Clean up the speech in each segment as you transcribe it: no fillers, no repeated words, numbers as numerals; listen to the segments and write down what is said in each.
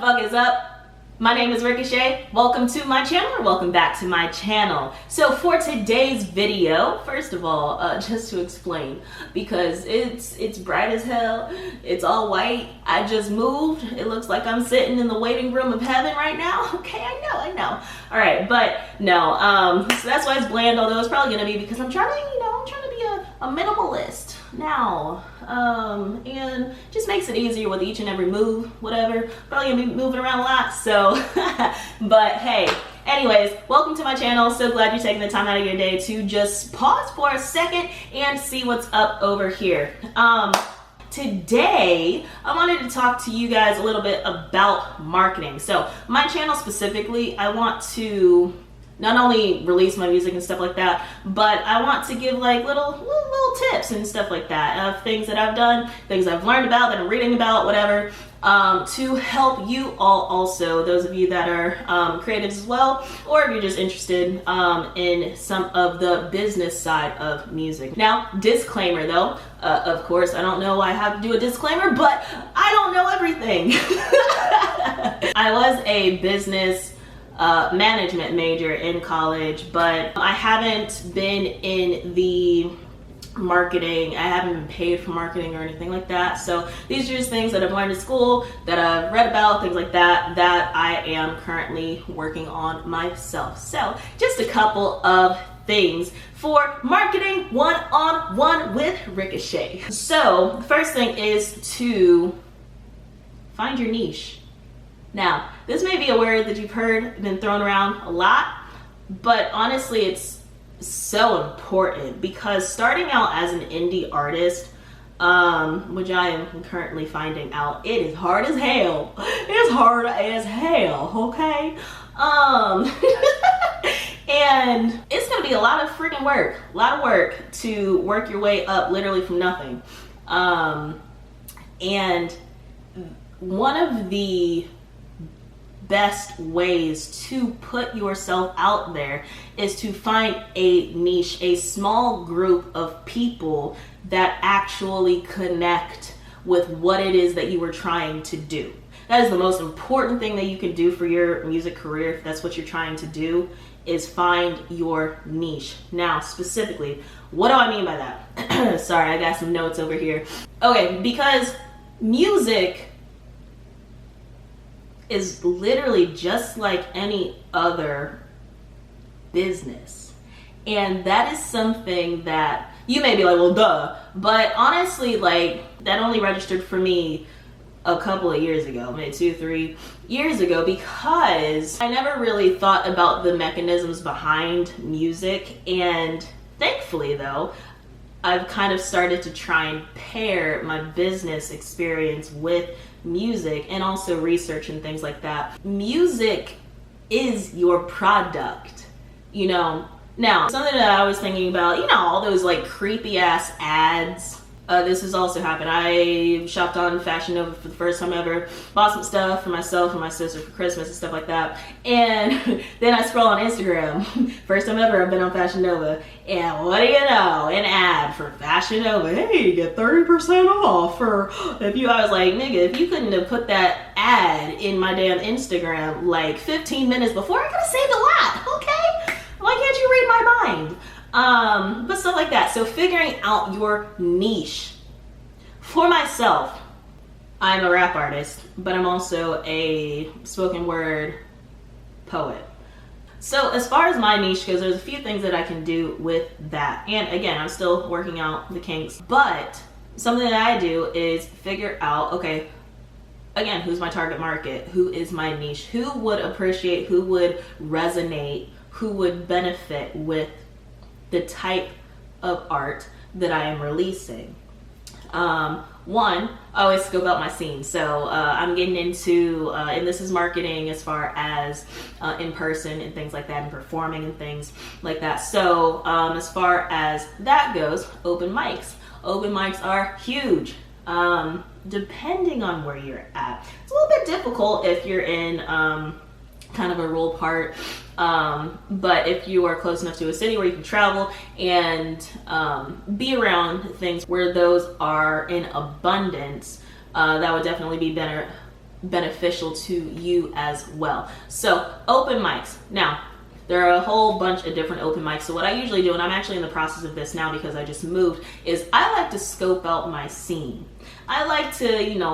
fuck is up? My name is Ricochet. Welcome to my channel, or welcome back to my channel. So for today's video, first of all, just to explain, because it's bright as hell, it's all white, I just moved, it looks like I'm sitting in the waiting room of heaven right now. Okay, I know. All right, but no, so that's why it's bland, although it's probably gonna be because I'm trying to be a minimalist now, and just makes it easier with each and every move, whatever. Probably gonna be moving around a lot, so but hey, anyways, welcome to my channel. So glad you're taking the time out of your day to just pause for a second and see what's up over here. Today I wanted to talk to you guys a little bit about marketing. So my channel specifically, I want to not only release my music and stuff like that, but I want to give like little tips and stuff like that of things that I've done, things I've learned about, that I'm reading about, whatever, to help you all also, those of you that are creatives as well, or if you're just interested in some of the business side of music. Now, disclaimer though, of course, I don't know why I have to do a disclaimer, but I don't know everything. I was a business management major in college, but I haven't been in the marketing, I haven't been paid for marketing or anything like that. So these are just things that I've learned in school, that I've read about, things like that, that I am currently working on myself. So just a couple of things for marketing 1-on-1 with Ricochet. So the first thing is to find your niche. Now, this may be a word that you've heard been thrown around a lot, but honestly, it's so important because starting out as an indie artist, which I am currently finding out, it is hard as hell. It's hard as hell, okay? And it's gonna be a lot of freaking work, a lot of work to work your way up literally from nothing. And one of the best ways to put yourself out there is to find a niche, a small group of people that actually connect with what it is that you were trying to do. That is the most important thing that you can do for your music career, if that's what you're trying to do, is find your niche. Now, specifically, what do I mean by that? Sorry, I got some notes over here. Okay, because music is literally just like any other business. And that is something that you may be like, well, duh. But honestly, like, that only registered for me a couple of years ago, maybe 2-3 years ago, because I never really thought about the mechanisms behind music. And thankfully, though, I've kind of started to try and pair my business experience with music and also research and things like that. Music is your product, you know. Now, something that I was thinking about, you know, all those like creepy ass ads. This has also happened. I shopped on Fashion Nova for the first time ever, bought some stuff for myself and my sister for Christmas and stuff like that. And then I scroll on Instagram. First time ever I've been on Fashion Nova. And what do you know? An ad for Fashion Nova. Hey, you get 30% off for if you, I was like, nigga, if you couldn't have put that ad in my damn Instagram like 15 minutes before, I could have saved a lot, okay? Why can't you read my mind? But stuff like that. So figuring out your niche. For myself, I'm a rap artist, but I'm also a spoken word poet. So as far as my niche goes, there's a few things that I can do with that. And again, I'm still working out the kinks, but something that I do is figure out, okay, again, who's my target market? Who is my niche? Who would appreciate, who would resonate, who would benefit with the type of art that I am releasing. One, I always scope out my scene. So I'm getting into, and this is marketing as far as in person and things like that, and performing and things like that. So as far as that goes, open mics. Open mics are huge. Depending on where you're at. It's a little bit difficult if you're in kind of a rural part. But if you are close enough to a city where you can travel and be around things where those are in abundance, that would definitely be beneficial to you as well. So open mics. Now, there are a whole bunch of different open mics. So what I usually do, and I'm actually in the process of this now because I just moved, is I like to scope out my scene. I like to,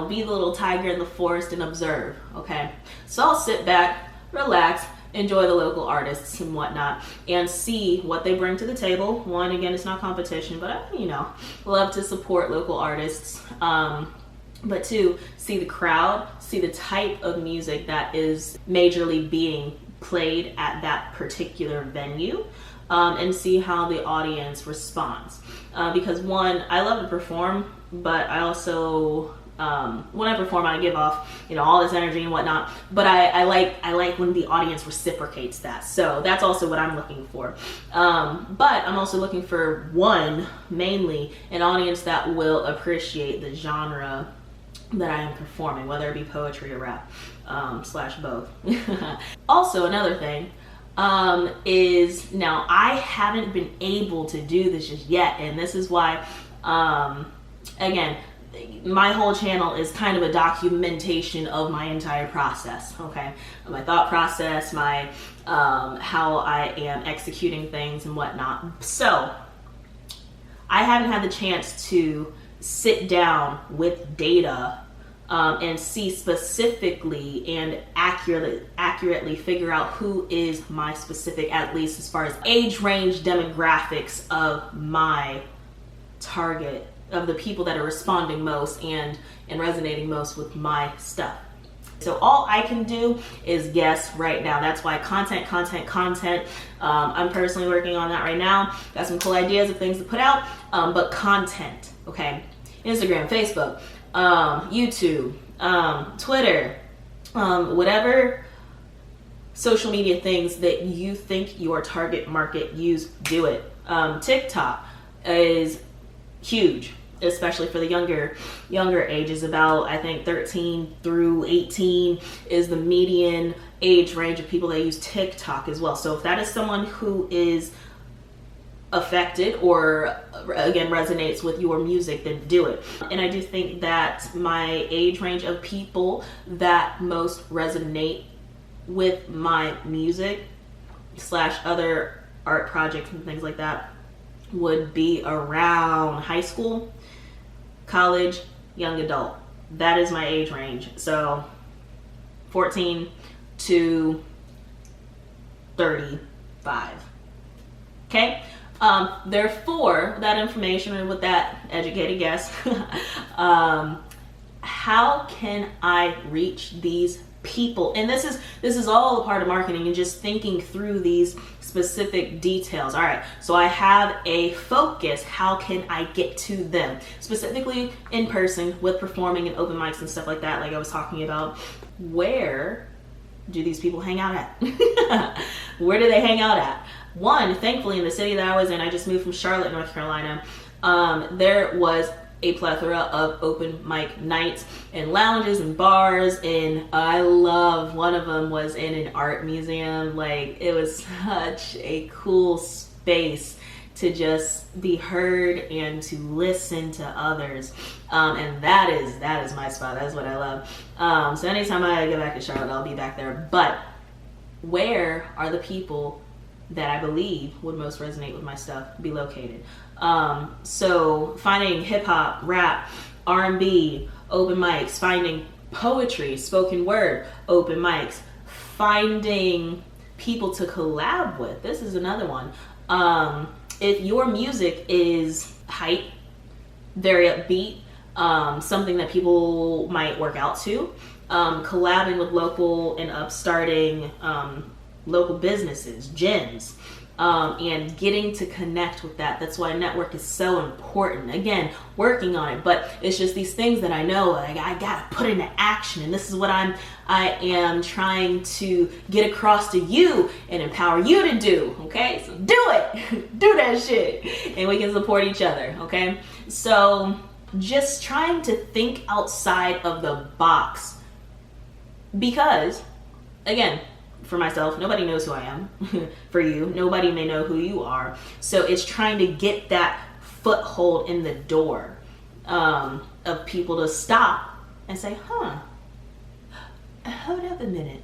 be the little tiger in the forest and observe, okay? So I'll sit back, relax, enjoy the local artists and whatnot, and see what they bring to the table. One, again, it's not competition, but I, love to support local artists. But two, see the crowd, see the type of music that is majorly being played at that particular venue, and see how the audience responds. Because one, I love to perform, but I also, when I perform, I give off, all this energy and whatnot. But I like when the audience reciprocates that. So that's also what I'm looking for. But I'm also looking for mainly an audience that will appreciate the genre that I am performing, whether it be poetry or rap, / both. Also, another thing is, now I haven't been able to do this just yet, and this is why, again, my whole channel is kind of a documentation of my entire process, okay? My thought process, my how I am executing things and whatnot. So I haven't had the chance to sit down with data and see specifically and accurately figure out who is my specific, at least as far as age range demographics of my target, of the people that are responding most and resonating most with my stuff. So all I can do is guess right now. That's why content. I'm personally working on that right now. Got some cool ideas of things to put out, but content, okay? Instagram, Facebook, YouTube, Twitter, whatever social media things that you think your target market use, do it. TikTok is huge, especially for the younger ages. About, I think, 13 through 18 is the median age range of people that use TikTok as well. So if that is someone who is affected or, again, resonates with your music, then do it. And I do think that my age range of people that most resonate with my music / other art projects and things like that would be around high school, college, young adult. That is my age range. So 14 to 35. Okay? Therefore, that information and with that educated guess, how can I reach these people? And this is all a part of marketing and just thinking through these specific details. All right, so I have a focus. How can I get to them? Specifically in person with performing and open mics and stuff like that, like I was talking about. Where do these people hang out at? Where do they hang out at? One, thankfully, in the city that I was in, I just moved from Charlotte, North Carolina, there was a plethora of open mic nights and lounges and bars, and I love, one of them was in an art museum. Like, it was such a cool space to just be heard and to listen to others, and that is my spot. That is what I love. So anytime I get back to Charlotte, I'll be back there. But where are the people that I believe would most resonate with my stuff be located? So finding hip hop, rap, R&B, open mics, finding poetry, spoken word, open mics, finding people to collab with. This is another one. If your music is hype, very upbeat, something that people might work out to, collabing with local and upstarting local businesses, gyms, and getting to connect with that. That's why network is so important. Again, working on it, but it's just these things that I know, like, I gotta put into action, and this is what I am trying to get across to you and empower you to do. Okay, so do it, do that shit, and we can support each other. Okay, so just trying to think outside of the box, because, again, for myself, nobody knows who I am. For you, nobody may know who you are. So it's trying to get that foothold in the door, of people to stop and say, hold up a minute,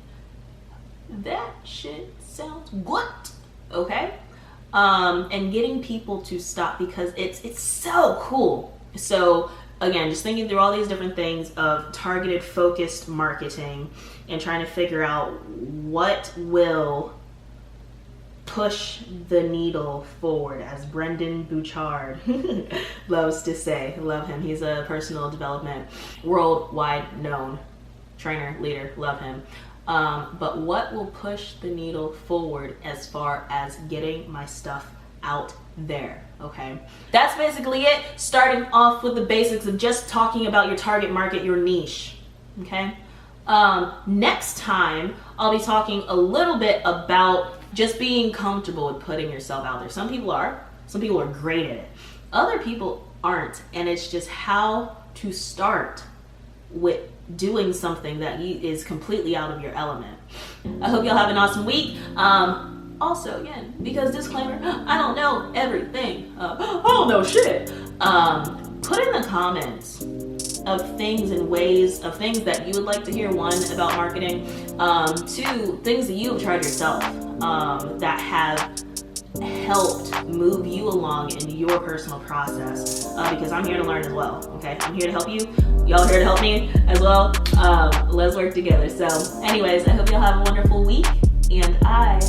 that shit sounds good, okay? And getting people to stop, because it's so cool. So again, just thinking through all these different things of targeted, focused marketing and trying to figure out what will push the needle forward, as Brendan Bouchard loves to say. Love him. He's a personal development worldwide known trainer, leader. Love him. But what will push the needle forward as far as getting my stuff out there, okay? That's basically it. Starting off with the basics of just talking about your target market, your niche, okay? Next time, I'll be talking a little bit about just being comfortable with putting yourself out there. Some people are great at it. Other people aren't, and it's just how to start with doing something that is completely out of your element. I hope y'all have an awesome week. Also, again, because disclaimer, I don't know everything. I don't know shit. Put in the comments of things and ways of things that you would like to hear. One, about marketing. Two, things that you have tried yourself that have helped move you along in your personal process, because I'm here to learn as well. Okay, I'm here to help you. Y'all are here to help me as well. Let's work together. So anyways, I hope y'all have a wonderful week, and I